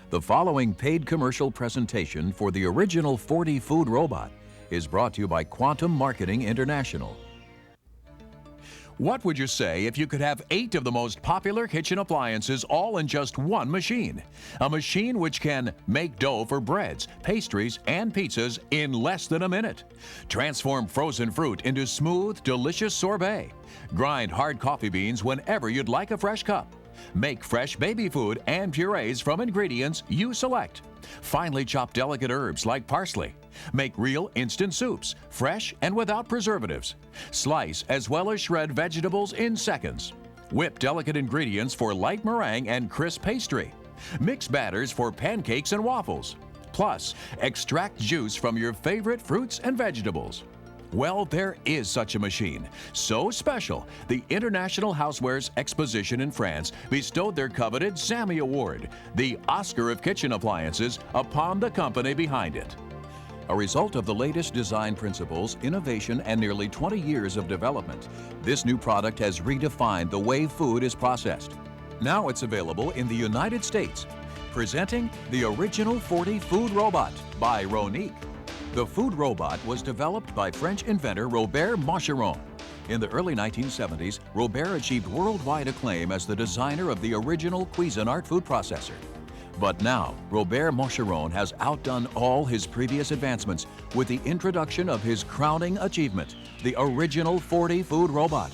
The following paid commercial presentation for the original 40 food robot is brought to you by Quantum Marketing International. What would you say if you could have 8 of the most popular kitchen appliances all in just one machine? A machine which can make dough for breads, pastries, and pizzas in less than a minute. Transform frozen fruit into smooth, delicious sorbet. Grind hard coffee beans whenever you'd like a fresh cup. Make fresh baby food and purees from ingredients you select. Finely chop delicate herbs like parsley. Make real instant soups, fresh and without preservatives. Slice as well as shred vegetables in seconds. Whip delicate ingredients for light meringue and crisp pastry. Mix batters for pancakes and waffles. Plus, extract juice from your favorite fruits and vegetables. Well, there is such a machine. So special, the International Housewares Exposition in France bestowed their coveted Sammy Award, the Oscar of kitchen appliances, upon the company behind it. A result of the latest design principles, innovation, and nearly 20 years of development, this new product has redefined the way food is processed. Now it's available in the United States. Presenting the original 40 food robot by Ronic. The food robot was developed by French inventor Robert Marcheron. In the early 1970s, Robert achieved worldwide acclaim as the designer of the original Cuisinart food processor. But now, Robert Marcheron has outdone all his previous advancements with the introduction of his crowning achievement, the original 40 food robot.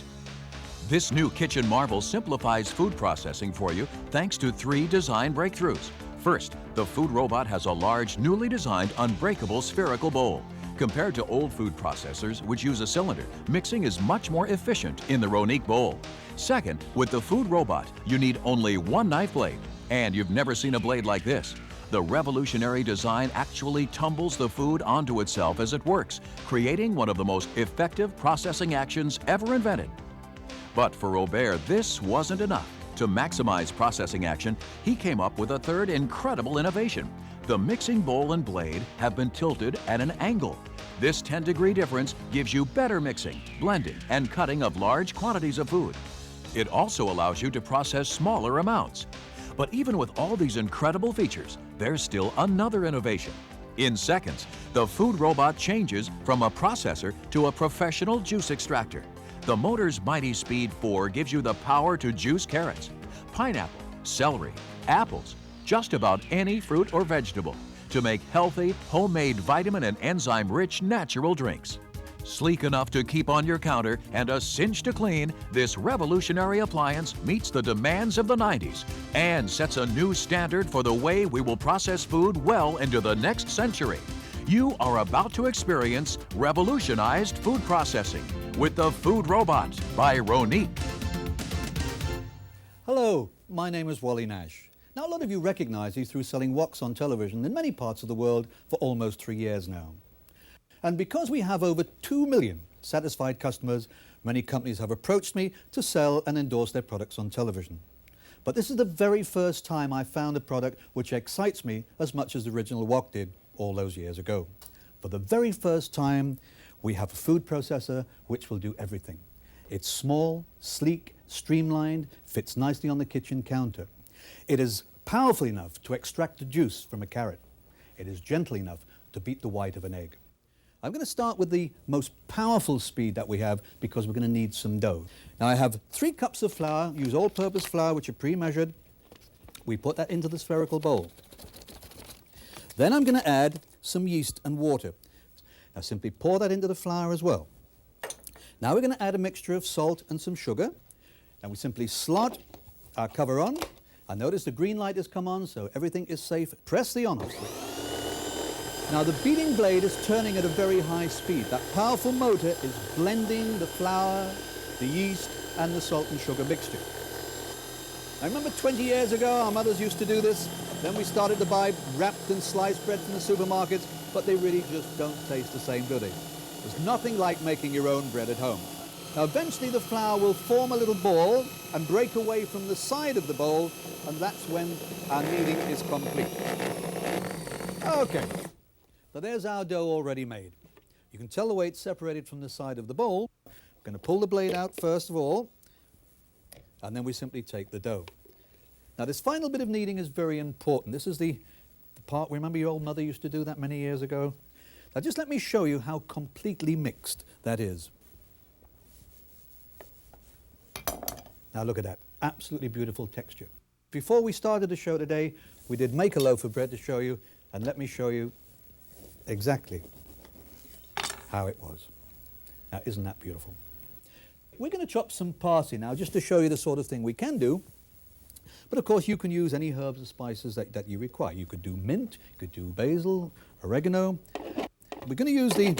This new kitchen marvel simplifies food processing for you thanks to 3 design breakthroughs. First, the food robot has a large, newly designed, unbreakable spherical bowl. Compared to old food processors, which use a cylinder, mixing is much more efficient in the Ronic bowl. Second, with the food robot, you need only 1 knife blade. And you've never seen a blade like this. The revolutionary design actually tumbles the food onto itself as it works, creating one of the most effective processing actions ever invented. But for Robert, this wasn't enough. To maximize processing action, he came up with a third incredible innovation. The mixing bowl and blade have been tilted at an angle. This 10-degree difference gives you better mixing, blending, and cutting of large quantities of food. It also allows you to process smaller amounts. But even with all these incredible features, there's still another innovation. In seconds, the food robot changes from a processor to a professional juice extractor. The motor's mighty speed 4 gives you the power to juice carrots, pineapple, celery, apples, just about any fruit or vegetable to make healthy, homemade vitamin and enzyme-rich natural drinks. Sleek enough to keep on your counter and a cinch to clean, this revolutionary appliance meets the demands of the 90s and sets a new standard for the way we will process food well into the next century. You are about to experience revolutionized food processing with the Food Robot by Ronic. Hello, my name is Wally Nash. Now, a lot of you recognize me through selling woks on television in many parts of the world for almost 3 years now. And because we have over 2 million satisfied customers, many companies have approached me to sell and endorse their products on television. But this is the very first time I found a product which excites me as much as the original wok did all those years ago. For the very first time, we have a food processor which will do everything. It's small, sleek, streamlined, fits nicely on the kitchen counter. It is powerful enough to extract the juice from a carrot. It is gentle enough to beat the white of an egg. I'm going to start with the most powerful speed that we have because we're going to need some dough. Now I have 3 cups of flour, use all-purpose flour which are pre-measured. We put that into the spherical bowl. Then I'm going to add some yeast and water. Now simply pour that into the flour as well. Now we're going to add a mixture of salt and some sugar. And we simply slot our cover on. I notice the green light has come on, so everything is safe. Press the on-off switch. Now the beating blade is turning at a very high speed. That powerful motor is blending the flour, the yeast, and the salt and sugar mixture. I remember 20 years ago, our mothers used to do this. Then we started to buy wrapped and sliced bread from the supermarkets, but they really just don't taste the same, do they? There's nothing like making your own bread at home. Now eventually the flour will form a little ball and break away from the side of the bowl, and that's when our kneading is complete. Okay, so there's our dough already made. You can tell the way it's separated from the side of the bowl. We're going to pull the blade out first of all, and then we simply take the dough. Now this final bit of kneading is very important. This is the part, remember your old mother used to do that many years ago? Now just let me show you how completely mixed that is. Now look at that, absolutely beautiful texture. Before we started the show today, we did make a loaf of bread to show you, and let me show you exactly how it was. Now isn't that beautiful? We're going to chop some parsley now just to show you the sort of thing we can do. But of course you can use any herbs and spices that you require. You could do mint, you could do basil, oregano. We're going to use the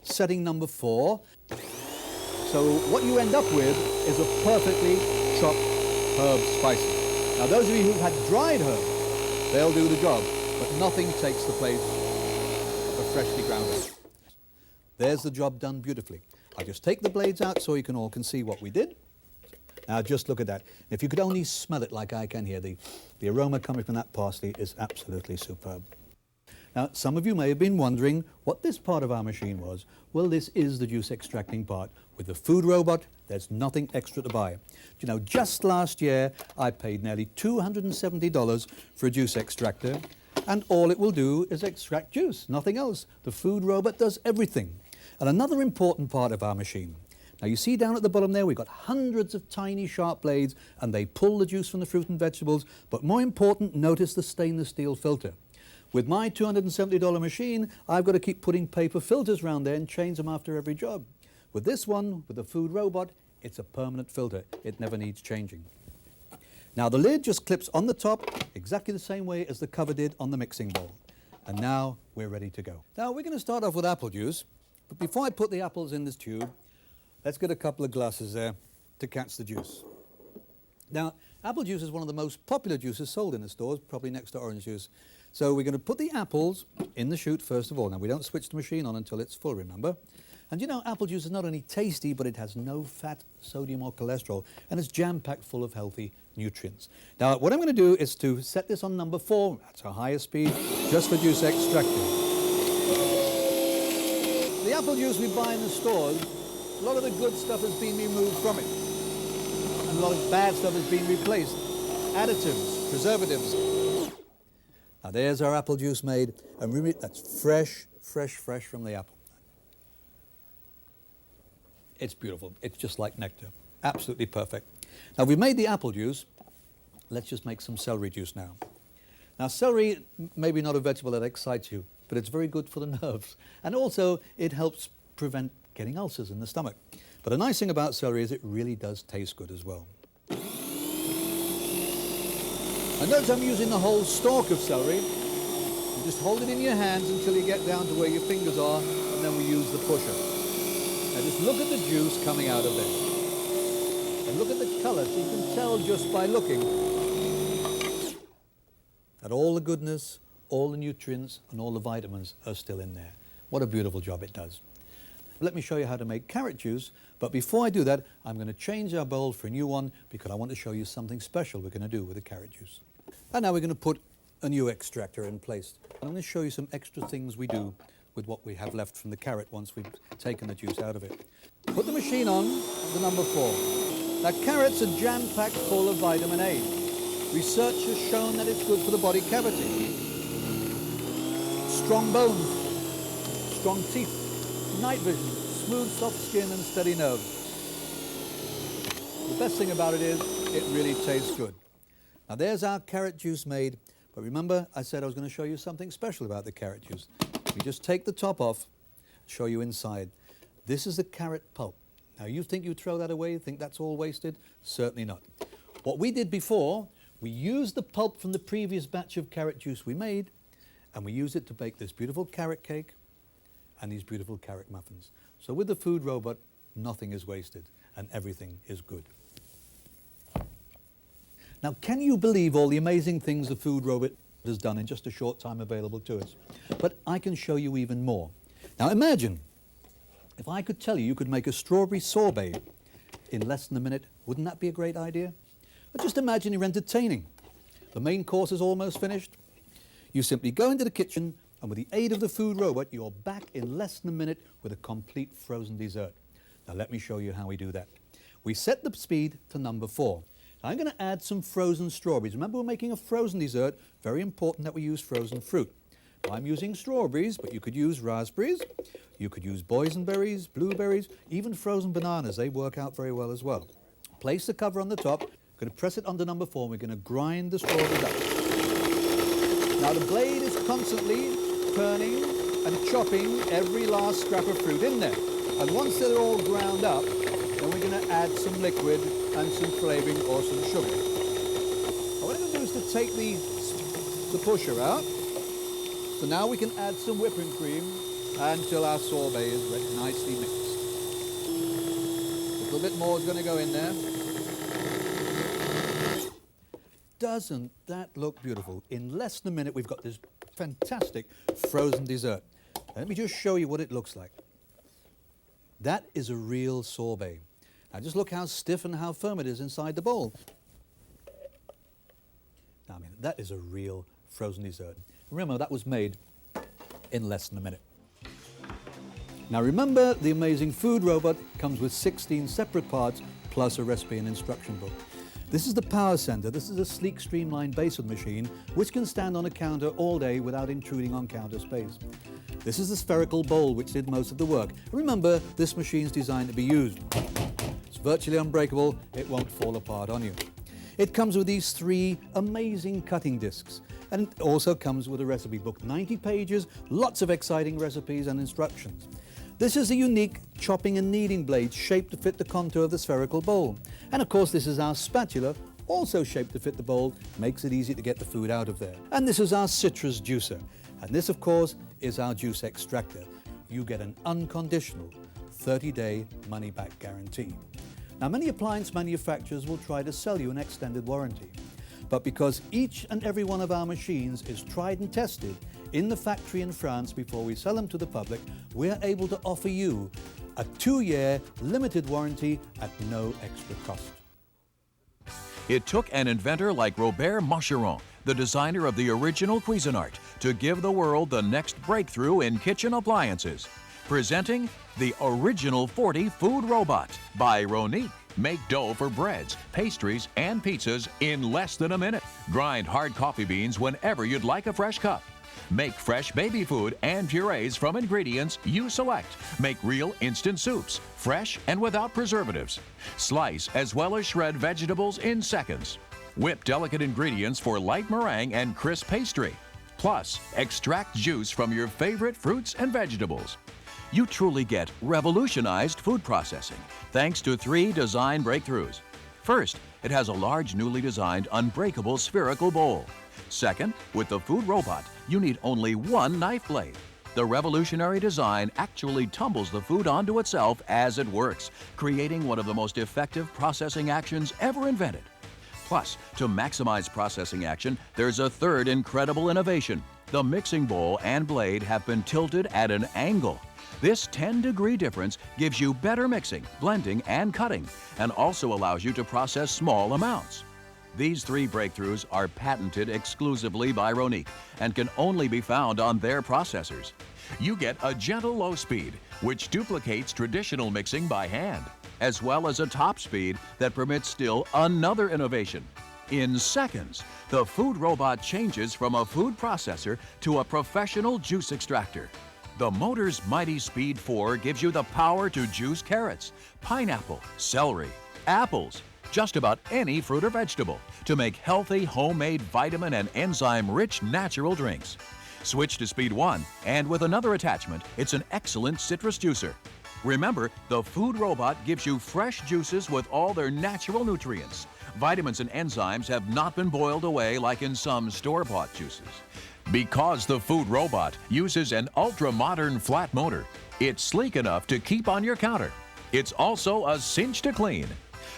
setting number 4. So what you end up with is a perfectly chopped herb spices. Now those of you who've had dried herbs, they'll do the job, but nothing takes the place of a freshly ground herb. There's the job done beautifully. I'll just take the blades out so you can all see what we did. Now just look at that. If you could only smell it like I can here, the aroma coming from that parsley is absolutely superb. Now some of you may have been wondering what this part of our machine was. Well, this is the juice extracting part. With the food robot, there's nothing extra to buy. You know, just last year I paid nearly $270 for a juice extractor, and all it will do is extract juice, nothing else. The food robot does everything. And another important part of our machine. Now you see down at the bottom there, we've got hundreds of tiny sharp blades, and they pull the juice from the fruit and vegetables. But more important, notice the stainless steel filter. With my $270 machine, I've got to keep putting paper filters around there and change them after every job. With this one, with the food robot, it's a permanent filter. It never needs changing. Now the lid just clips on the top exactly the same way as the cover did on the mixing bowl. And now we're ready to go. Now we're going to start off with apple juice. But before I put the apples in this tube, let's get a couple of glasses there to catch the juice. Now, apple juice is one of the most popular juices sold in the stores, probably next to orange juice. So we're going to put the apples in the chute first of all. Now, we don't switch the machine on until it's full, remember? And you know, apple juice is not only tasty, but it has no fat, sodium or cholesterol, and it's jam-packed full of healthy nutrients. Now, what I'm going to do is to set this on number 4, that's our highest speed, just for juice extracting. The apple juice we buy in the stores, a lot of the good stuff has been removed from it. And a lot of bad stuff has been replaced. Additives, preservatives. Now there's our apple juice made, and remember, that's fresh from the apple. It's beautiful. It's just like nectar. Absolutely perfect. Now we've made the apple juice. Let's just make some celery juice now. Now celery, maybe not a vegetable that excites you, but it's very good for the nerves. And also, it helps prevent getting ulcers in the stomach. But the nice thing about celery is it really does taste good as well. And notice I'm using the whole stalk of celery. You just hold it in your hands until you get down to where your fingers are, and then we use the pusher. Now just look at the juice coming out of there. And look at the colour, so you can tell just by looking that all the goodness, all the nutrients and all the vitamins are still in there. What a beautiful job it does. Let me show you how to make carrot juice, but before I do that, I'm going to change our bowl for a new one because I want to show you something special we're going to do with the carrot juice. And now we're going to put a new extractor in place. I'm going to show you some extra things we do with what we have left from the carrot once we've taken the juice out of it. Put the machine on to number 4. Now carrots are jam-packed full of vitamin A. Research has shown that it's good for the body cavity. Strong bones, strong teeth, night vision, smooth soft skin and steady nerves. The best thing about it is it really tastes good. Now there's our carrot juice made, but remember I said I was going to show you something special about the carrot juice. We just take the top off, show you inside. This is the carrot pulp. Now you think you'd throw that away, think that's all wasted? Certainly not. What we did before, we used the pulp from the previous batch of carrot juice we made, and we used it to bake this beautiful carrot cake and these beautiful carrot muffins. So with the food robot, nothing is wasted and everything is good. Now, can you believe all the amazing things the food robot has done in just a short time available to us? But I can show you even more. Now imagine, if I could tell you could make a strawberry sorbet in less than a minute, wouldn't that be a great idea? But just imagine you're entertaining. The main course is almost finished. You simply go into the kitchen, and with the aid of the food robot, you're back in less than a minute with a complete frozen dessert. Now let me show you how we do that. We set the speed to number 4. I'm going to add some frozen strawberries. Remember, we're making a frozen dessert. Very important that we use frozen fruit. I'm using strawberries, but you could use raspberries. You could use boysenberries, blueberries, even frozen bananas. They work out very well as well. Place the cover on the top. We're going to press it under number 4. And we're going to grind the strawberries up. Now the blade is constantly turning and chopping every last scrap of fruit in there. And once they're all ground up, then we're going to add some liquid and some flavouring or some sugar. Now what I'm going to do is to take the pusher out. So now we can add some whipping cream until our sorbet is nicely mixed. A little bit more is going to go in there. Doesn't that look beautiful? In less than a minute, we've got this fantastic frozen dessert. Let me just show you what it looks like. That is a real sorbet. Now just look how stiff and how firm it is inside the bowl. Now, I mean, that is a real frozen dessert. Remember, that was made in less than a minute. Now remember, the amazing food robot comes with 16 separate parts plus a recipe and instruction book. This is the power center. This is a sleek, streamlined base of the machine which can stand on a counter all day without intruding on counter space. This is the spherical bowl which did most of the work. Remember, this machine's designed to be used. It's virtually unbreakable. It won't fall apart on you. It comes with these 3 amazing cutting discs. And it also comes with a recipe book, 90 pages, lots of exciting recipes and instructions. This is a unique chopping and kneading blade shaped to fit the contour of the spherical bowl. And of course, this is our spatula, also shaped to fit the bowl, makes it easy to get the food out of there. And this is our citrus juicer. And this, of course, is our juice extractor. You get an unconditional 30-day money-back guarantee. Now, many appliance manufacturers will try to sell you an extended warranty. But because each and every one of our machines is tried and tested in the factory in France before we sell them to the public, we're able to offer you a 2-year limited warranty at no extra cost. It took an inventor like Robert Macheron, the designer of the original Cuisinart, to give the world the next breakthrough in kitchen appliances. Presenting the original 40 food robot by Ronic. Make dough for breads, pastries, and pizzas in less than a minute. Grind hard coffee beans whenever you'd like a fresh cup. Make fresh baby food and purees from ingredients you select. Make real instant soups, fresh and without preservatives. Slice as well as shred vegetables in seconds. Whip delicate ingredients for light meringue and crisp pastry. Plus, extract juice from your favorite fruits and vegetables. You truly get revolutionized food processing thanks to 3 design breakthroughs. First, it has a large newly designed unbreakable spherical bowl. Second, with the food robot, you need only 1 knife blade. The revolutionary design actually tumbles the food onto itself as it works, creating one of the most effective processing actions ever invented. Plus, to maximize processing action, there's a 3rd incredible innovation. The mixing bowl and blade have been tilted at an angle. This 10-degree difference gives you better mixing, blending, and cutting, and also allows you to process small amounts. These 3 breakthroughs are patented exclusively by Ronic and can only be found on their processors. You get a gentle low speed, which duplicates traditional mixing by hand, as well as a top speed that permits still another innovation. In seconds, the food robot changes from a food processor to a professional juice extractor. The motor's mighty Speed 4 gives you the power to juice carrots, pineapple, celery, apples, just about any fruit or vegetable to make healthy, homemade, vitamin and enzyme-rich natural drinks. Switch to Speed 1, and with another attachment, it's an excellent citrus juicer. Remember, the food robot gives you fresh juices with all their natural nutrients. Vitamins and enzymes have not been boiled away like in some store-bought juices. Because the food robot uses an ultra-modern flat motor, it's sleek enough to keep on your counter. It's also a cinch to clean.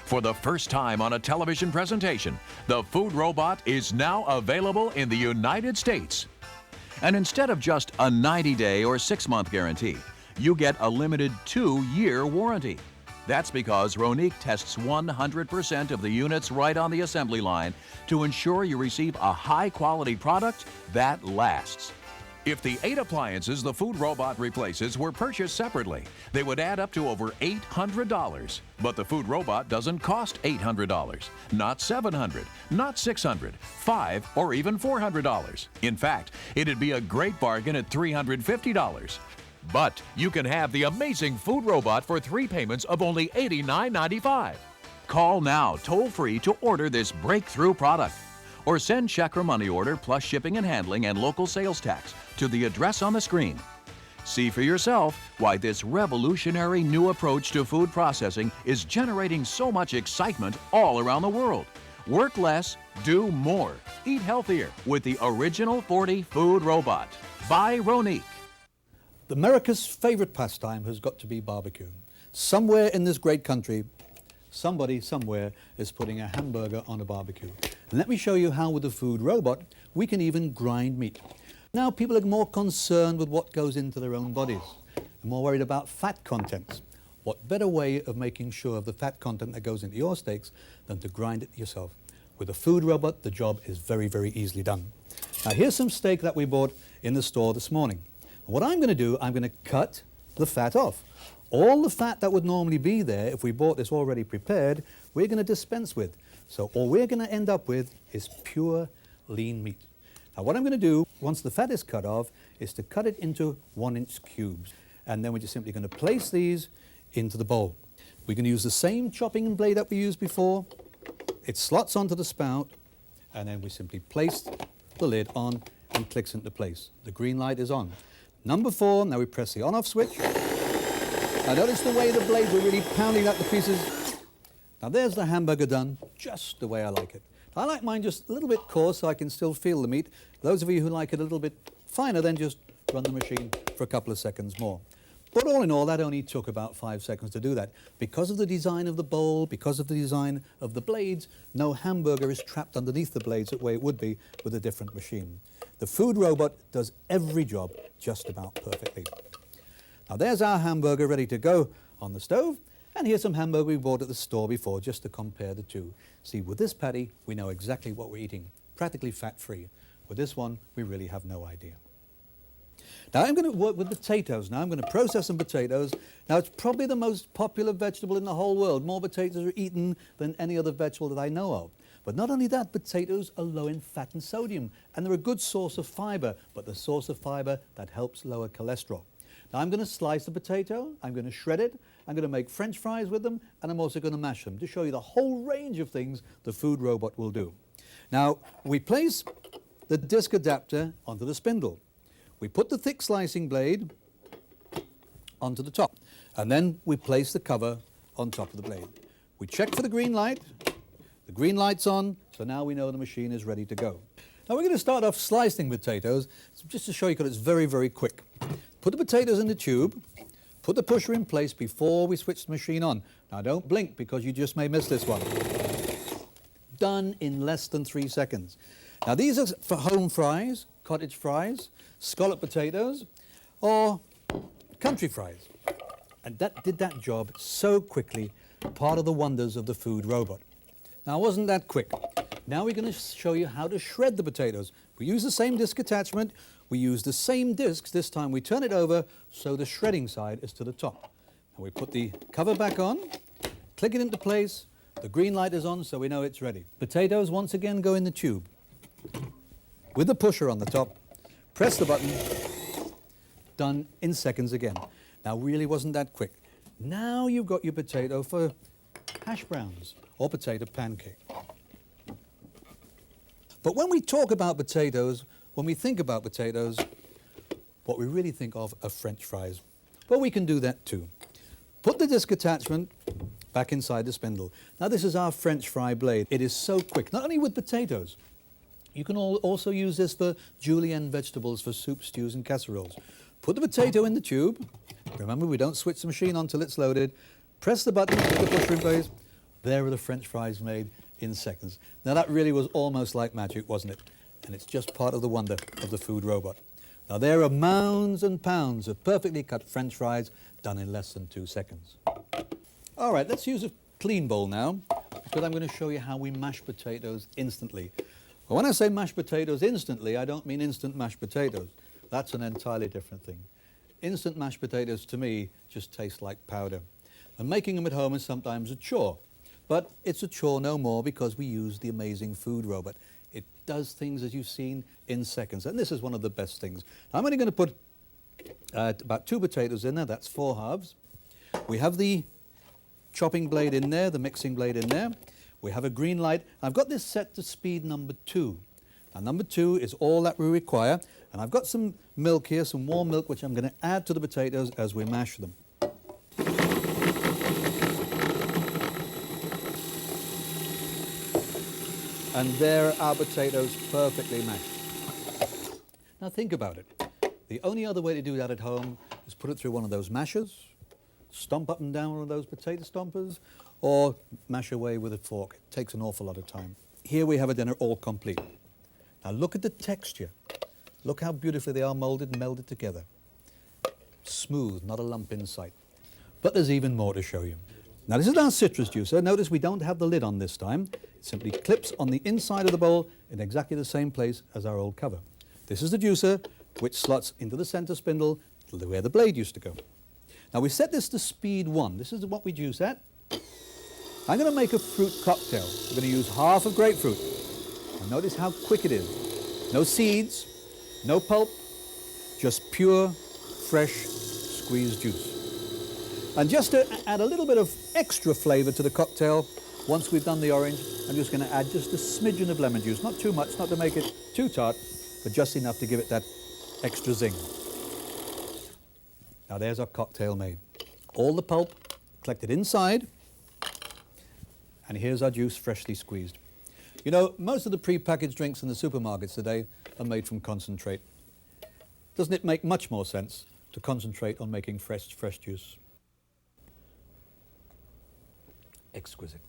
For the first time on a television presentation, the food robot is now available in the United States. And instead of just a 90-day or 6-month guarantee, you get a limited 2-year warranty. That's because Ronic tests 100% of the units right on the assembly line to ensure you receive a high-quality product that lasts. If the 8 appliances the food robot replaces were purchased separately, they would add up to over $800. But the food robot doesn't cost $800, not $700, not $600, $500, or even $400. In fact, it'd be a great bargain at $350. But you can have the amazing food robot for 3 payments of only $89.95. Call now toll-free to order this breakthrough product. Or send check or money order plus shipping and handling and local sales tax to the address on the screen. See for yourself why this revolutionary new approach to food processing is generating so much excitement all around the world. Work less, do more. Eat healthier with the original 40 food robot. By Ronic. America's favorite pastime has got to be barbecue. Somewhere in this great country, somebody somewhere is putting a hamburger on a barbecue. And let me show you how with the food robot we can even grind meat. Now people are more concerned with what goes into their own bodies. They're more worried about fat contents. What better way of making sure of the fat content that goes into your steaks than to grind it yourself? With a food robot, the job is very, very easily done. Now here's some steak that we bought in the store this morning. And what I'm going to do, I'm going to cut the fat off. All the fat that would normally be there if we bought this already prepared, we're going to dispense with. So all we're going to end up with is pure lean meat. Now what I'm going to do, once the fat is cut off, is to cut it into 1-inch cubes. And then we're just simply going to place these into the bowl. We're going to use the same chopping blade that we used before. It slots onto the spout, and then we simply place the lid on and clicks into place. The green light is on. Number 4, now we press the on-off switch. Now notice the way the blades are really pounding out the pieces. Now there's the hamburger done just the way I like it. I like mine just a little bit coarse so I can still feel the meat. Those of you who like it a little bit finer, then just run the machine for a couple of seconds more. But all in all, that only took about 5 seconds to do that. Because of the design of the bowl, because of the design of the blades, no hamburger is trapped underneath the blades the way it would be with a different machine. The food robot does every job just about perfectly. Now there's our hamburger ready to go on the stove, and here's some hamburger we bought at the store before just to compare the two. See, with this patty, we know exactly what we're eating, practically fat-free. With this one, we really have no idea. Now I'm going to work with potatoes now. I'm going to process some potatoes. Now it's probably the most popular vegetable in the whole world. More potatoes are eaten than any other vegetable that I know of. But not only that, potatoes are low in fat and sodium, and they're a good source of fiber, but the source of fiber that helps lower cholesterol. Now I'm going to slice the potato, I'm going to shred it, I'm going to make French fries with them, and I'm also going to mash them to show you the whole range of things the food robot will do. Now we place the disc adapter onto the spindle. We put the thick slicing blade onto the top, and then we place the cover on top of the blade. We check for the green light. The green light's on, so now we know the machine is ready to go. Now we're going to start off slicing potatoes, just to show you because it's very, very quick. Put the potatoes in the tube, put the pusher in place before we switch the machine on. Now don't blink because you just may miss this one. Done in less than 3 seconds. Now these are for home fries, cottage fries, scallop potatoes, or country fries. And that did that job so quickly, part of the wonders of the food robot. Now wasn't that quick? Now we're going to show you how to shred the potatoes. We use the same disc attachment, we use the same discs, this time we turn it over so the shredding side is to the top. And we put the cover back on, click it into place, the green light is on so we know it's ready. Potatoes once again go in the tube. With the pusher on the top, press the button, done in seconds again. Now really wasn't that quick. Now you've got your potato for hash browns or potato pancake. But when we talk about potatoes, when we think about potatoes, what we really think of are French fries. But we can do that too. Put the disc attachment back inside the spindle. Now this is our French fry blade. It is so quick, not only with potatoes. You can also use this for julienne vegetables for soup, stews and casseroles. Put the potato in the tube. Remember, we don't switch the machine on until it's loaded. Press the button, put the pusher in place. There are the French fries made in seconds. Now that really was almost like magic, wasn't it? And it's just part of the wonder of the food robot. Now there are mounds and pounds of perfectly cut French fries done in less than 2 seconds. All right, let's use a clean bowl now, because I'm going to show you how we mash potatoes instantly. Well, when I say mashed potatoes instantly, I don't mean instant mashed potatoes. That's an entirely different thing. Instant mashed potatoes, to me, just taste like powder. And making them at home is sometimes a chore. But it's a chore no more because we use the amazing food robot. It does things, as you've seen, in seconds. And this is one of the best things. I'm only going to put about 2 potatoes in there. That's 4 halves. We have the chopping blade in there, the mixing blade in there. We have a green light. I've got this set to speed number 2. Now, number 2 is all that we require. And I've got some milk here, some warm milk, which I'm going to add to the potatoes as we mash them. And there are our potatoes perfectly mashed. Now think about it. The only other way to do that at home is put it through one of those mashers, stomp up and down one of those potato stompers, or mash away with a fork. It takes an awful lot of time. Here we have a dinner all complete. Now look at the texture. Look how beautifully they are molded and melded together. Smooth, not a lump in sight. But there's even more to show you. Now this is our citrus juicer. Notice we don't have the lid on this time. It simply clips on the inside of the bowl in exactly the same place as our old cover. This is the juicer, which slots into the center spindle where the blade used to go. Now we set this to speed 1. This is what we juice at. I'm going to make a fruit cocktail. We're going to use half of grapefruit. And notice how quick it is. No seeds, no pulp, just pure, fresh, squeezed juice. And just to add a little bit of extra flavor to the cocktail, once we've done the orange, I'm just going to add just a smidgen of lemon juice. Not too much, not to make it too tart, but just enough to give it that extra zing. Now there's our cocktail made. All the pulp collected inside, and here's our juice freshly squeezed. You know, most of the pre-packaged drinks in the supermarkets today are made from concentrate. Doesn't it make much more sense to concentrate on making fresh juice? Exquisite.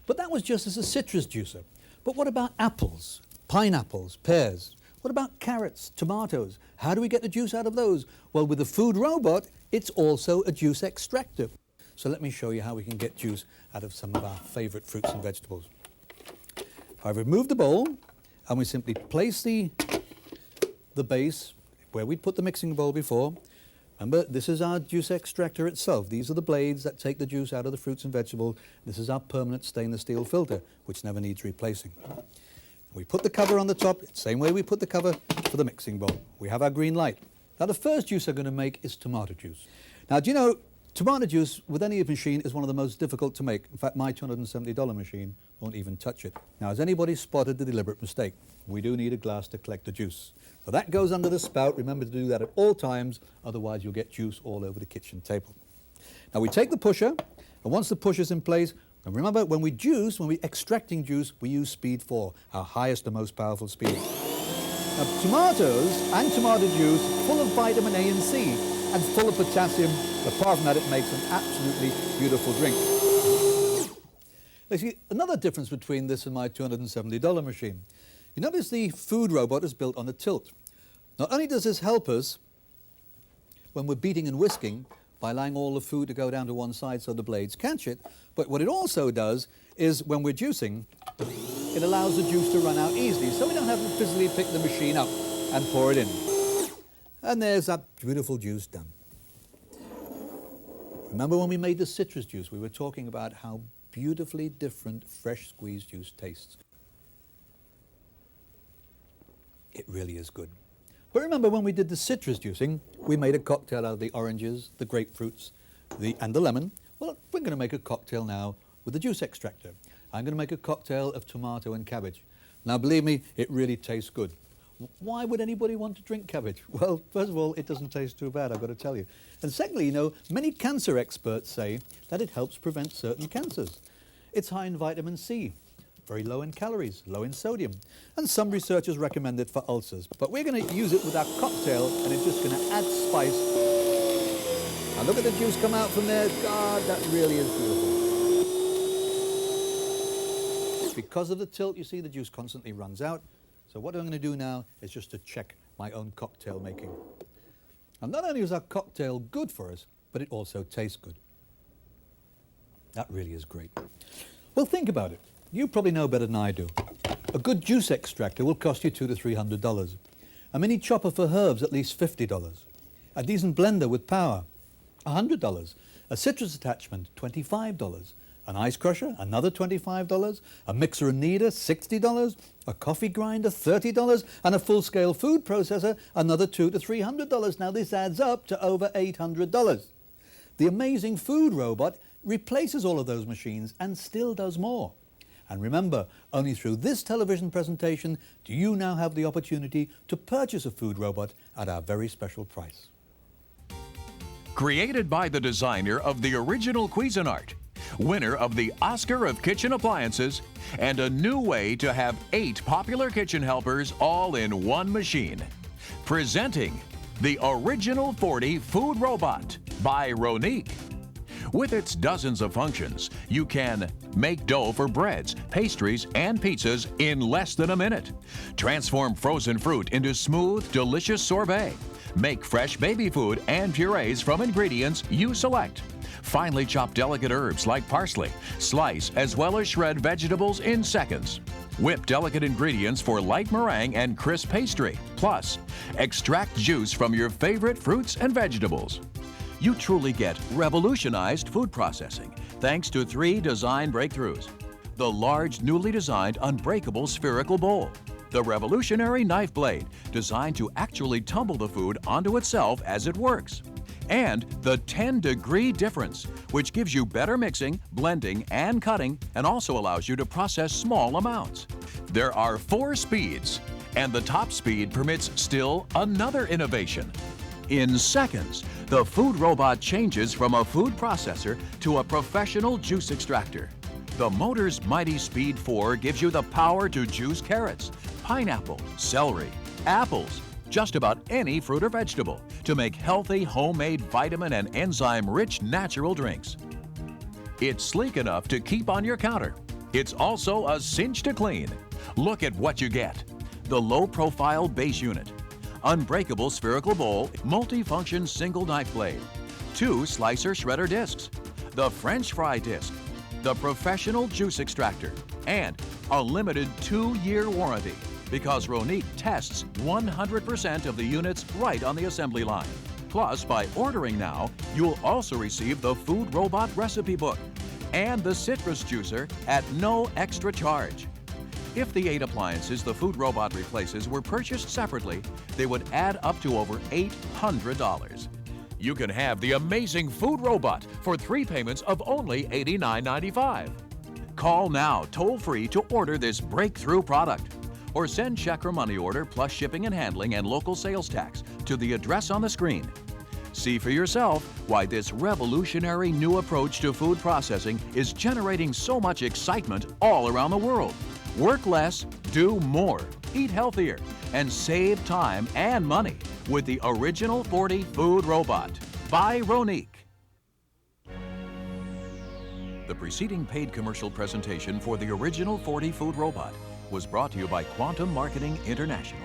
But that was just as a citrus juicer. But what about apples, pineapples, pears? What about carrots, tomatoes? How do we get the juice out of those? Well, with the food robot, it's also a juice extractor. So let me show you how we can get juice out of some of our favorite fruits and vegetables. I've removed the bowl, and we simply place the base where we'd put the mixing bowl before. Remember, this is our juice extractor itself. These are the blades that take the juice out of the fruits and vegetables. This is our permanent stainless steel filter, which never needs replacing. We put the cover on the top, same way we put the cover for the mixing bowl. We have our green light. Now, the first juice I'm going to make is tomato juice. Now, do you know, tomato juice with any machine is one of the most difficult to make. In fact, my $270 machine won't even touch it. Now, has anybody spotted the deliberate mistake? We do need a glass to collect the juice. So that goes under the spout. Remember to do that at all times, otherwise you'll get juice all over the kitchen table. Now we take the pusher, and once the pusher's in place, and remember when we extracting juice, we use speed 4, our highest and most powerful speed. Now tomatoes and tomato juice, full of vitamin A and C, and full of potassium. Apart from that, it makes an absolutely beautiful drink. Now, see, another difference between this and my $270 machine. You notice the food robot is built on a tilt. Not only does this help us when we're beating and whisking by allowing all the food to go down to one side so the blades catch it, but what it also does is when we're juicing, it allows the juice to run out easily, so we don't have to physically pick the machine up and pour it in. And there's that beautiful juice done. Remember when we made the citrus juice, we were talking about how beautifully different fresh squeezed juice tastes. It really is good. But remember when we did the citrus juicing, we made a cocktail out of the oranges, the grapefruits, and the lemon. Well, we're going to make a cocktail now with the juice extractor. I'm going to make a cocktail of tomato and cabbage. Now, believe me, it really tastes good. Why would anybody want to drink cabbage? Well, first of all, it doesn't taste too bad, I've got to tell you. And secondly, you know, many cancer experts say that it helps prevent certain cancers. It's high in vitamin C. Very low in calories, low in sodium. And some researchers recommend it for ulcers. But we're going to use it with our cocktail, and it's just going to add spice. Now look at the juice come out from there. God, that really is beautiful. Because of the tilt, you see, the juice constantly runs out. So what I'm going to do now is just to check my own cocktail making. And not only is our cocktail good for us, but it also tastes good. That really is great. Well, think about it. You probably know better than I do. A good juice extractor will cost you $200 to $300. A mini chopper for herbs, at least $50. A decent blender with power, $100. A citrus attachment, $25. An ice crusher, another $25. A mixer and kneader, $60. A coffee grinder, $30. And a full-scale food processor, another $200 to $300. Now this adds up to over $800. The amazing food robot replaces all of those machines and still does more. And remember, only through this television presentation do you now have the opportunity to purchase a food robot at our very special price. Created by the designer of the original Cuisinart, winner of the Oscar of Kitchen Appliances, and a new way to have 8 popular kitchen helpers all in one machine. Presenting the Original 40 Food Robot by Ronic. With its dozens of functions, you can make dough for breads, pastries, and pizzas in less than a minute. Transform frozen fruit into smooth, delicious sorbet. Make fresh baby food and purees from ingredients you select. Finely chop delicate herbs like parsley. Slice as well as shred vegetables in seconds. Whip delicate ingredients for light meringue and crisp pastry. Plus, extract juice from your favorite fruits and vegetables. You truly get revolutionized food processing thanks to 3 design breakthroughs. The large, newly designed unbreakable spherical bowl. The revolutionary knife blade, designed to actually tumble the food onto itself as it works. And the 10-degree difference, which gives you better mixing, blending, and cutting, and also allows you to process small amounts. There are 4 speeds, and the top speed permits still another innovation. In seconds, the food robot changes from a food processor to a professional juice extractor. The motor's mighty Speed 4 gives you the power to juice carrots, pineapple, celery, apples, just about any fruit or vegetable to make healthy, homemade, vitamin and enzyme-rich natural drinks. It's sleek enough to keep on your counter. It's also a cinch to clean. Look at what you get. The low-profile base unit, unbreakable spherical bowl, multi-function single knife blade, 2 slicer shredder discs, the French fry disc, the professional juice extractor, and a limited 2-year warranty because Ronic tests 100% of the units right on the assembly line. Plus, by ordering now, you'll also receive the Food Robot Recipe Book and the citrus juicer at no extra charge. If the 8 appliances the Food Robot replaces were purchased separately, they would add up to over $800. You can have the amazing Food Robot for 3 payments of only $89.95. Call now toll-free to order this breakthrough product, or send check or money order plus shipping and handling and local sales tax to the address on the screen. See for yourself why this revolutionary new approach to food processing is generating so much excitement all around the world. Work less, do more, eat healthier, and save time and money with the Original 40 Food Robot by Ronic. The preceding paid commercial presentation for the Original 40 Food Robot was brought to you by Quantum Marketing International.